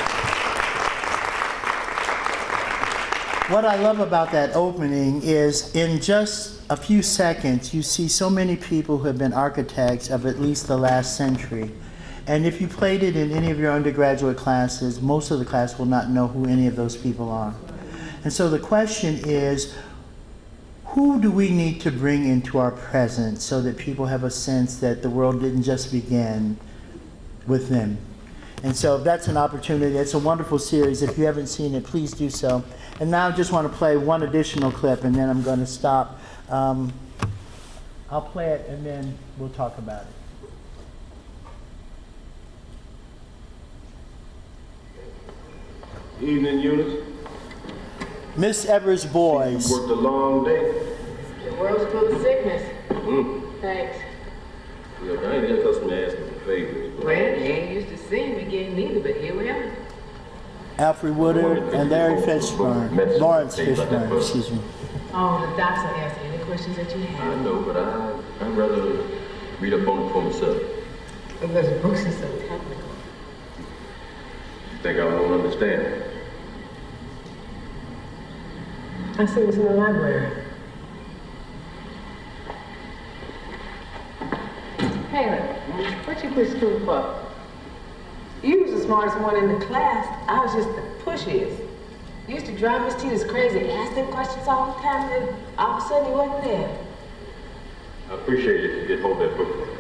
What I love about that opening is in just a few seconds, you see so many people who have been architects of at least the last century. And if you played it in any of your undergraduate classes, most of the class will not know who any of those people are. And so the question is, who do we need to bring into our present so that people have a sense that the world didn't just begin with them? And so that's an opportunity. It's a wonderful series. If you haven't seen it, please do so. And now I just want to play one additional clip, and then I'm going to stop. I'll play it, and then we'll talk about it. Evening, Eunice. Miss Evers Boys. Worked a long day. The world's full of sickness. Thanks. Look, I ain't accustomed to asking for favors. Well, you ain't used to seeing me getting neither, but here we are. Alfred Woodard and Larry Fishburne. Lawrence Fishburne, excuse me. Oh, the docs will ask any questions that you have. I know, but I'd rather read up on it for myself. Because the books are so technical. You think I won't understand? I see what's in the library. push through for? You was the smartest one in the class. I was just the pushiest. You used to drive Miss Tina's crazy, ask them questions all the time, and then all of a sudden you wasn't there. I appreciate it if you could hold that book for me.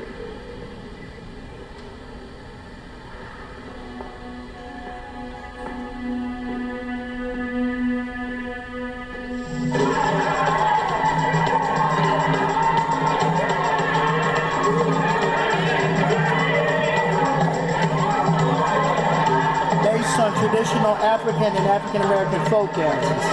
Based on traditional African and African American folk dances.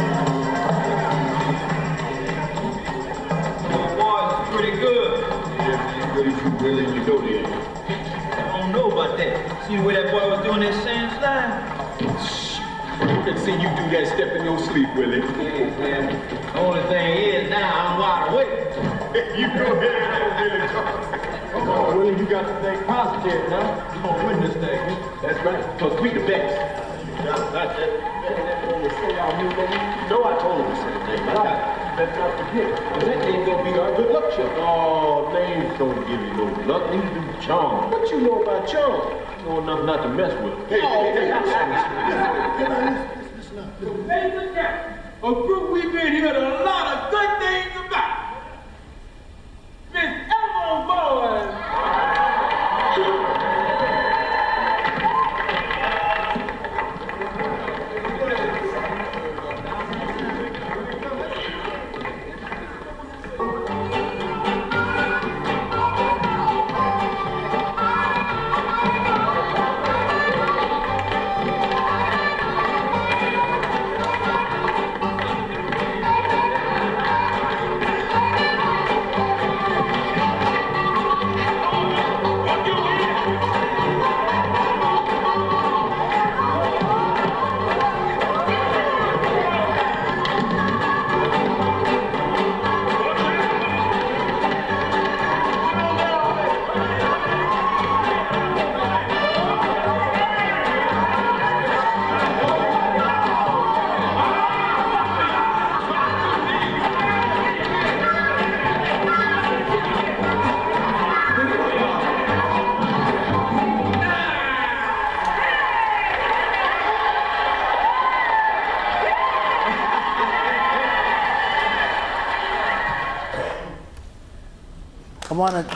Pretty good. Yeah, good as you really you go there. I don't know about that. See the way that boy was doing that sand slide? You can see you do that step in your sleep, Willie. Yeah, man. The only thing is now I'm wide awake. You go ahead, Willie Johnson. Come on, Willie, you got to think positive now. You gonna win this thing. That's right, because we the best. That's it. No, I told him to say that, but I better not forget. But that ain't gonna be our good luck charm. Oh, they ain't gonna give you no luck. They do charm. What you know about charm? You know enough not to mess with. Hey, Ladies and gentlemen, a group we've been hearing a lot of good things about. Miss Elmo Bowen.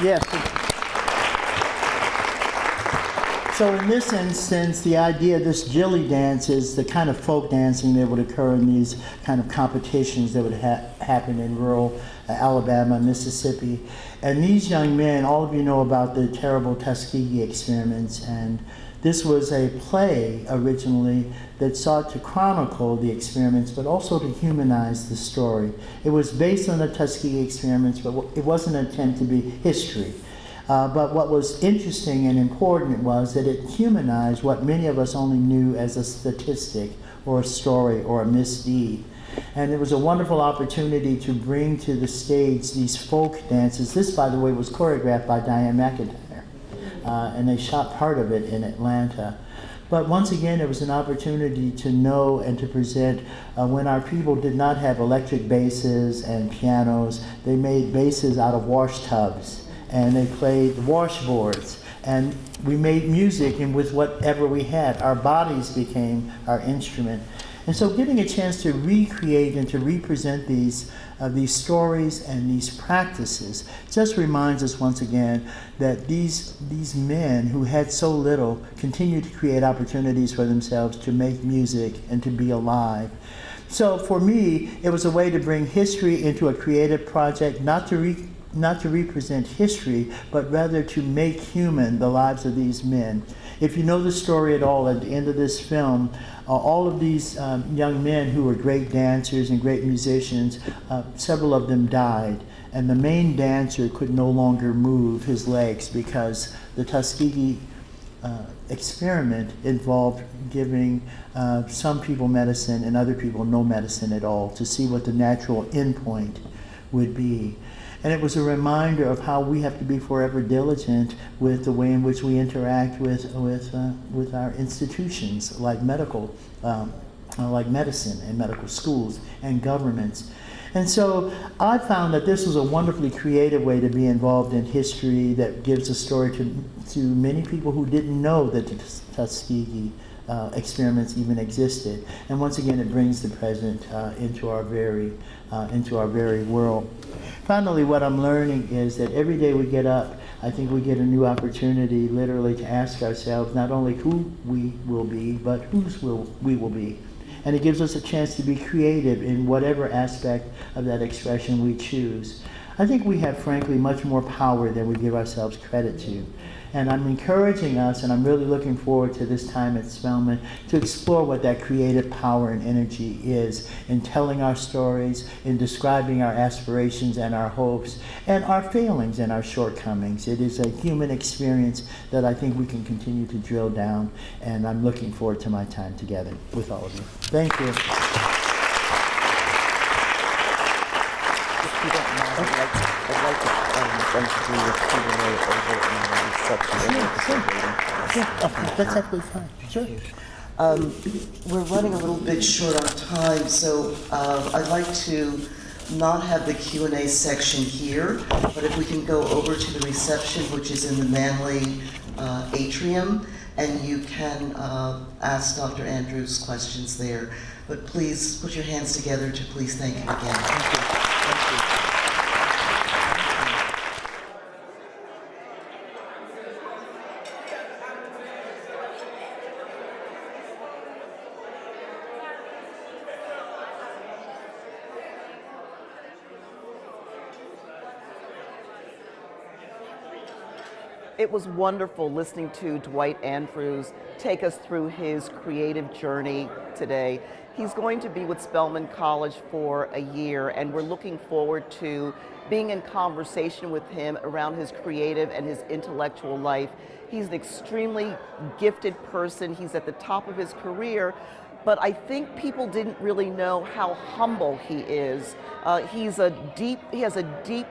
Yes. So in this instance, the idea of this jilly dance is the kind of folk dancing that would occur in these kind of competitions that would happen in rural Alabama, Mississippi. And these young men, all of you know about the terrible Tuskegee Experiments, and this was a play originally that sought to chronicle the experiments, but also to humanize the story. It was based on the Tuskegee Experiments, but it wasn't an attempt to be history. But what was interesting and important was that it humanized what many of us only knew as a statistic or a story or a misdeed. And it was a wonderful opportunity to bring to the stage these folk dances. This, by the way, was choreographed by Diane McIntyre. And they shot part of it in Atlanta. But once again, it was an opportunity to know and to present when our people did not have electric basses and pianos. They made basses out of wash tubs, and they played washboards. And we made music and with whatever we had. Our bodies became our instrument. And so getting a chance to recreate and to represent these stories and these practices just reminds us once again that these men who had so little continue to create opportunities for themselves to make music and to be alive. So for me, it was a way to bring history into a creative project, not to represent history, but rather to make human the lives of these men. If you know the story at all, at the end of this film, all of these young men who were great dancers and great musicians, several of them died. And the main dancer could no longer move his legs because the Tuskegee experiment involved giving some people medicine and other people no medicine at all to see what the natural endpoint would be. And it was a reminder of how we have to be forever diligent with the way in which we interact with our institutions, like medical like medicine and medical schools and governments. And so I found that this was a wonderfully creative way to be involved in history that gives a story to many people who didn't know that the Tuskegee experiments even existed. And once again, it brings the present into our very world. Finally, what I'm learning is that every day we get up, I think we get a new opportunity literally to ask ourselves not only who we will be, but whose we will be. And it gives us a chance to be creative in whatever aspect of that expression we choose. I think we have, frankly, much more power than we give ourselves credit to. And I'm encouraging us, and I'm really looking forward to this time at Spelman, to explore what that creative power and energy is in telling our stories, in describing our aspirations and our hopes, and our failings and our shortcomings. It is a human experience that I think we can continue to drill down, and I'm looking forward to my time together with all of you. Thank you. I'd like them to do a Q&A over in the reception. Sure. That's absolutely fine. Sure. We're running a little bit short on time, so I'd like to not have the Q&A section here, but if we can go over to the reception, which is in the Manley atrium, and you can ask Dr. Andrews questions there. But please put your hands together to please thank him again. Thank you. Thank you. It was wonderful listening to Dwight Andrews take us through his creative journey today. He's going to be with Spelman College for a year, and we're looking forward to being in conversation with him around his creative and his intellectual life. He's an extremely gifted person. He's at the top of his career, but I think people didn't really know how humble he is. He has a deep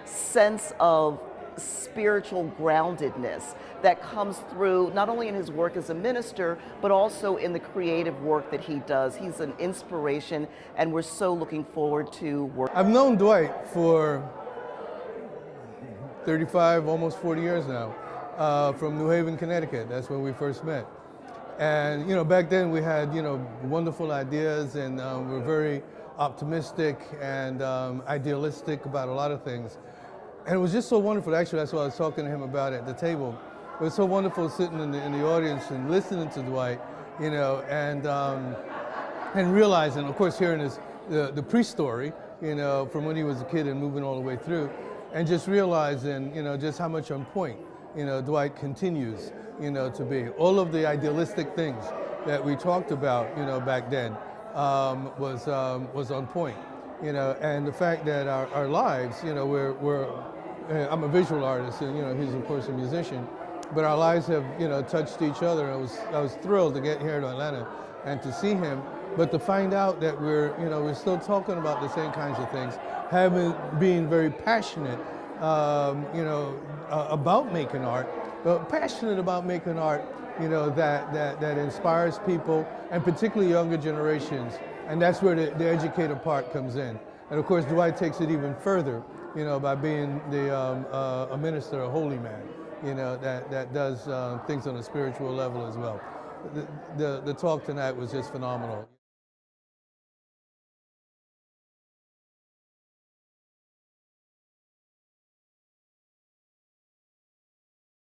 sense of spiritual groundedness that comes through not only in his work as a minister, but also in the creative work that he does. He's an inspiration, and we're so looking forward to work. I've known Dwight for 35, almost 40 years now, from New Haven, Connecticut. That's where we first met. And, back then we had, wonderful ideas, and we're very optimistic and idealistic about a lot of things. And it was just so wonderful. Actually, that's what I was talking to him about at the table. It was so wonderful sitting in the audience and listening to Dwight, and realizing, of course, hearing the pre-story, from when he was a kid and moving all the way through, and just realizing, just how much on point, Dwight continues, to be. All of the idealistic things that we talked about, back then, was on point, and the fact that our lives, I'm a visual artist, and he's of course a musician, but our lives have touched each other. I was thrilled to get here to Atlanta and to see him, but to find out that we're still talking about the same kinds of things, being very passionate, about making art, but passionate about making art, that inspires people, and particularly younger generations, and that's where the educator part comes in. And of course, Dwight takes it even further, by being a minister, a holy man, that does things on a spiritual level as well. The talk tonight was just phenomenal.